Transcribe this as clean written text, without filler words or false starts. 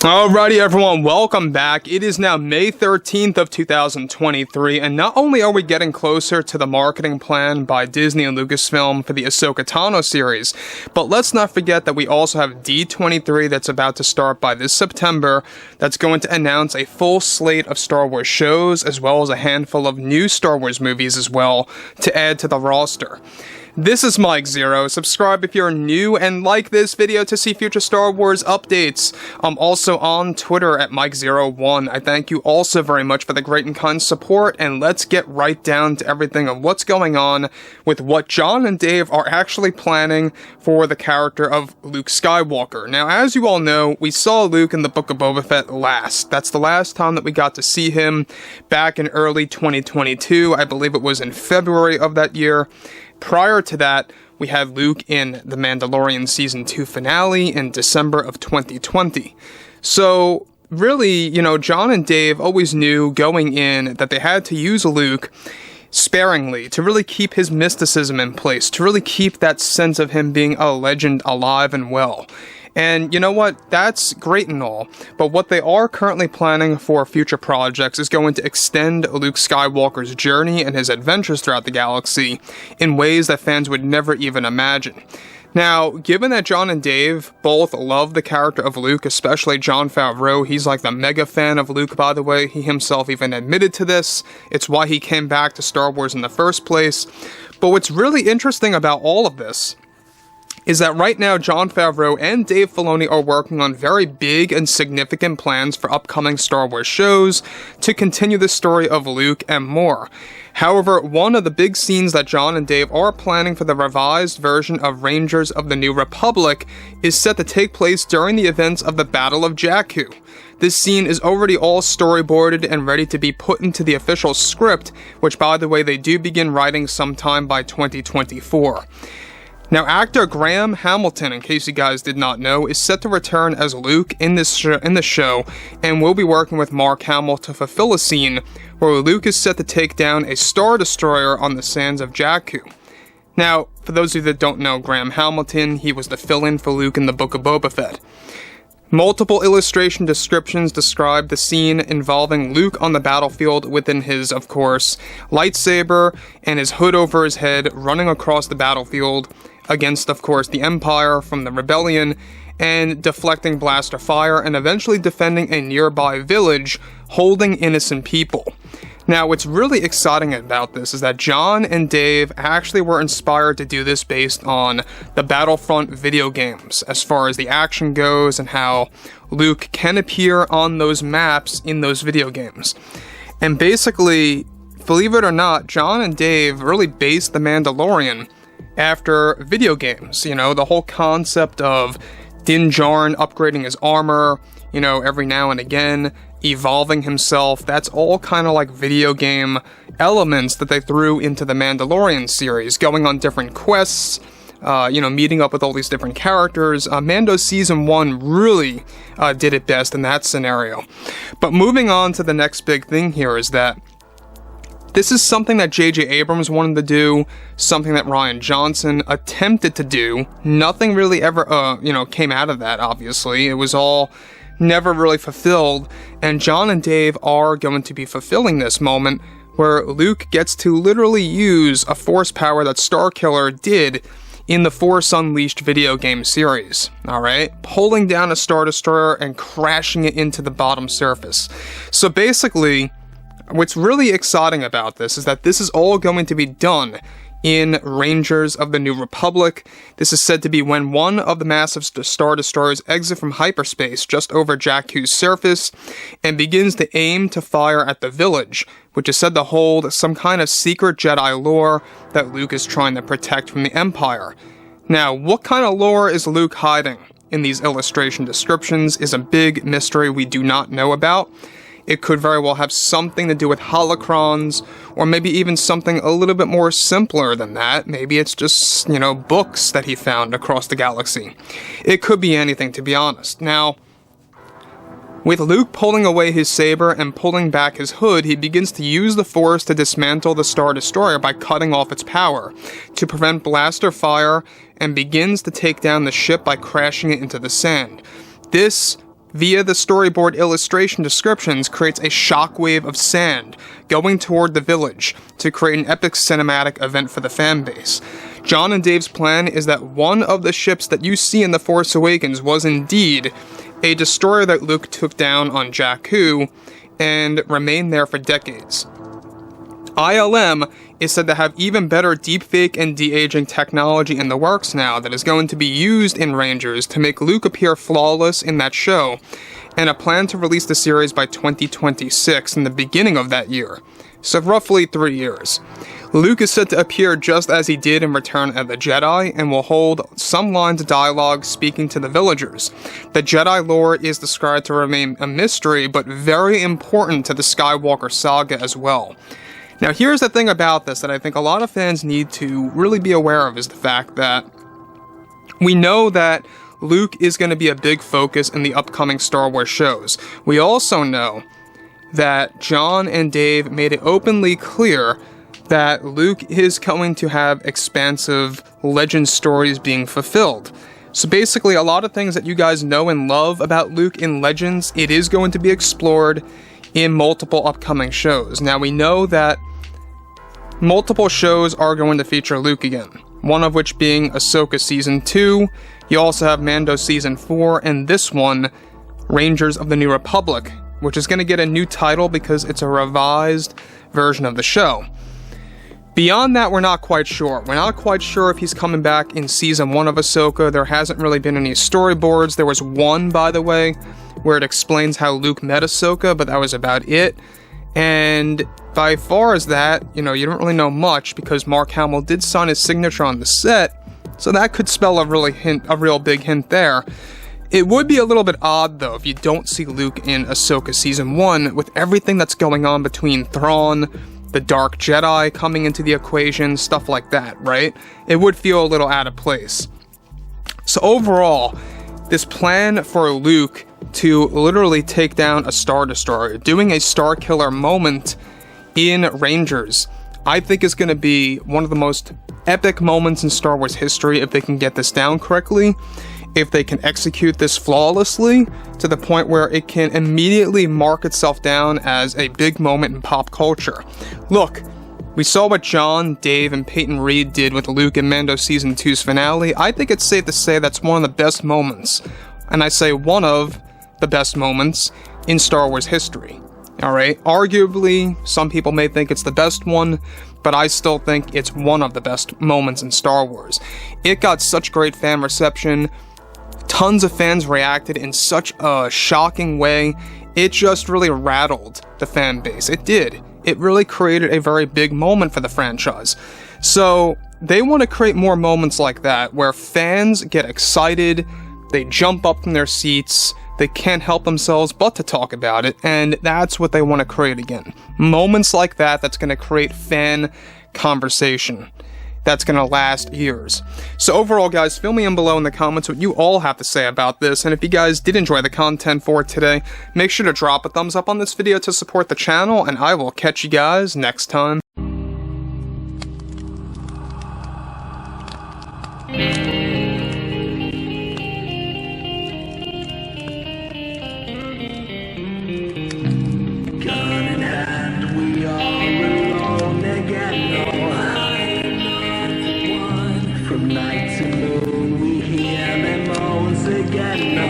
Alrighty everyone, welcome back. It is now May 13th of 2023, and not only are we getting closer to the marketing plan by Disney and Lucasfilm for the Ahsoka Tano series, but let's not forget that we also have D23 that's about to start by this September, that's going to announce a full slate of Star Wars shows, as well as a handful of new Star Wars movies as well, to add to the roster. This is Mike Zero. Subscribe if you're new and like this video to see future Star Wars updates. I'm also on Twitter at Mike01. I thank you also very much for the great and kind support, and let's get right down to everything of what's going on with what Jon and Dave are actually planning for the character of Luke Skywalker. Now, as you all know, we saw Luke in the Book of Boba Fett last. That's the last time that we got to see him back in early 2022. I believe it was in February of that year. Prior to that, we had Luke in the Mandalorian Season 2 finale in December of 2020. So, really, Jon and Dave always knew going in that they had to use Luke sparingly to really keep his mysticism in place, to really keep that sense of him being a legend alive and well. And you know what? That's great and all, but what they are currently planning for future projects is going to extend Luke Skywalker's journey and his adventures throughout the galaxy in ways that fans would never even imagine. Now, given that Jon and Dave both love the character of Luke, especially Jon Favreau, he's like the mega fan of Luke, by the way, he himself even admitted to this, it's why he came back to Star Wars in the first place. But what's really interesting about all of this is that right now Jon Favreau and Dave Filoni are working on very big and significant plans for upcoming Star Wars shows to continue the story of Luke and more. However, one of the big scenes that Jon and Dave are planning for the revised version of Rangers of the New Republic is set to take place during the events of the Battle of Jakku. This scene is already all storyboarded and ready to be put into the official script, which by the way they do begin writing sometime by 2024. Now, actor Graham Hamilton, in case you guys did not know, is set to return as Luke in the show, and will be working with Mark Hamill to fulfill a scene where Luke is set to take down a Star Destroyer on the sands of Jakku. Now, for those of you that don't know Graham Hamilton, he was the fill-in for Luke in the Book of Boba Fett. Multiple illustration descriptions describe the scene involving Luke on the battlefield within his, of course, lightsaber and his hood over his head running across the battlefield against, of course, the Empire from the Rebellion, and deflecting blaster fire and eventually defending a nearby village holding innocent people. Now, what's really exciting about this is that Jon and Dave actually were inspired to do this based on the Battlefront video games, as far as the action goes and how Luke can appear on those maps in those video games. And basically, believe it or not, Jon and Dave really based The Mandalorian after video games. The whole concept of Din Djarin upgrading his armor, every now and again, evolving himself, that's all kind of like video game elements that they threw into the Mandalorian series, going on different quests, meeting up with all these different characters. Mando Season 1 really did it best in that scenario. But moving on to the next big thing here is that this is something that J.J. Abrams wanted to do, something that Rian Johnson attempted to do. Nothing really ever, came out of that, obviously. It was all never really fulfilled, and Jon and Dave are going to be fulfilling this moment where Luke gets to literally use a force power that Starkiller did in the Force Unleashed video game series, alright? Pulling down a Star Destroyer and crashing it into the bottom surface. So basically, what's really exciting about this is that this is all going to be done in Rangers of the New Republic. This is said to be when one of the massive Star Destroyers exits from hyperspace just over Jakku's surface and begins to aim to fire at the village, which is said to hold some kind of secret Jedi lore that Luke is trying to protect from the Empire. Now, what kind of lore is Luke hiding in these illustration descriptions is a big mystery we do not know about. It could very well have something to do with holocrons, or maybe even something a little bit more simpler than that. Maybe it's just, books that he found across the galaxy. It could be anything, to be honest. Now, with Luke pulling away his saber and pulling back his hood, he begins to use the Force to dismantle the Star Destroyer by cutting off its power, to prevent blaster fire, and begins to take down the ship by crashing it into the sand. This via the storyboard illustration descriptions, creates a shockwave of sand going toward the village to create an epic cinematic event for the fanbase. Jon and Dave's plan is that one of the ships that you see in The Force Awakens was indeed a destroyer that Luke took down on Jakku and remained there for decades. ILM is said to have even better deepfake and de-aging technology in the works now that is going to be used in Rangers to make Luke appear flawless in that show, and a plan to release the series by 2026 in the beginning of that year, so roughly 3 years. Luke is said to appear just as he did in Return of the Jedi, and will hold some lines of dialogue speaking to the villagers. The Jedi lore is described to remain a mystery, but very important to the Skywalker saga as well. Now, here's the thing about this that I think a lot of fans need to really be aware of, is the fact that we know that Luke is going to be a big focus in the upcoming Star Wars shows. We also know that Jon and Dave made it openly clear that Luke is going to have expansive legend stories being fulfilled. So basically, a lot of things that you guys know and love about Luke in Legends, it is going to be explored in multiple upcoming shows. Now, we know that multiple shows are going to feature Luke again, one of which being Ahsoka Season 2, you also have Mando Season 4, and this one, Rangers of the New Republic, which is going to get a new title because it's a revised version of the show. Beyond that, we're not quite sure. We're not quite sure if he's coming back in Season 1 of Ahsoka. There hasn't really been any storyboards. There was one, by the way, where it explains how Luke met Ahsoka, but that was about it. And by far as that, you don't really know much, because Mark Hamill did sign his signature on the set, so that could spell a real big hint there. It would be a little bit odd, though, if you don't see Luke in Ahsoka Season 1, with everything that's going on between Thrawn, the Dark Jedi coming into the equation, stuff like that, right? It would feel a little out of place. So overall, this plan for Luke to literally take down a Star Destroyer, doing a Star Killer moment in Rangers, I think is going to be one of the most epic moments in Star Wars history if they can get this down correctly, if they can execute this flawlessly to the point where it can immediately mark itself down as a big moment in pop culture. Look, we saw what Jon, Dave, and Peyton Reed did with Luke in Mando Season 2's finale. I think it's safe to say that's one of the best moments, and I say one of the best moments in Star Wars history. Alright, arguably, some people may think it's the best one, but I still think it's one of the best moments in Star Wars. It got such great fan reception, tons of fans reacted in such a shocking way, it just really rattled the fan base. It did. It really created a very big moment for the franchise. So, they want to create more moments like that, where fans get excited, they jump up from their seats, they can't help themselves but to talk about it, and that's what they want to create again. Moments like that that's going to create fan conversation that's going to last years. So overall, guys, fill me in below in the comments what you all have to say about this, and if you guys did enjoy the content for today, make sure to drop a thumbs up on this video to support the channel, and I will catch you guys next time. From night to moon, we hear them moans again.